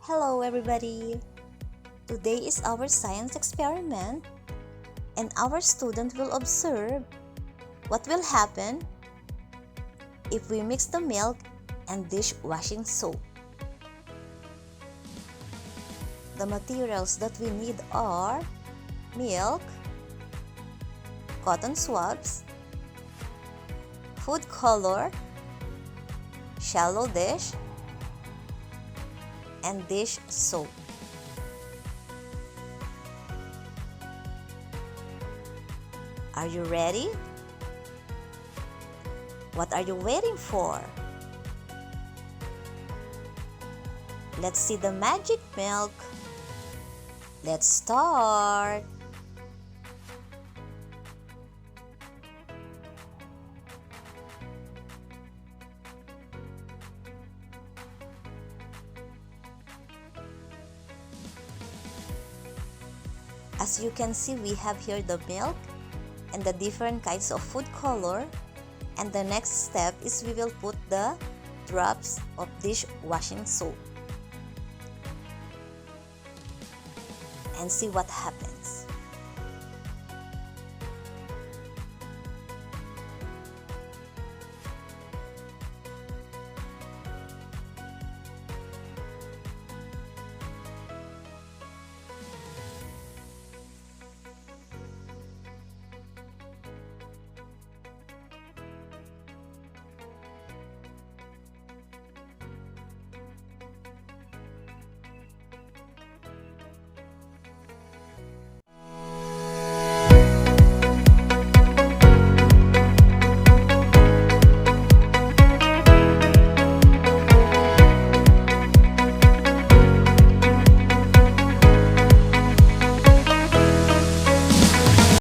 Hello everybody! Today is our science experiment and our student will observe what will happen if we mix the milk and dishwashing soap. The materials that we need are milk, cotton swabs, food color, shallow dish, and dish soap. Are you ready? What are you waiting for? Let's see the magic milk. Let's start. As you can see, we have here the milk and the different kinds of food color. And the next step is we will put the drops of dishwashing soap and see what happens.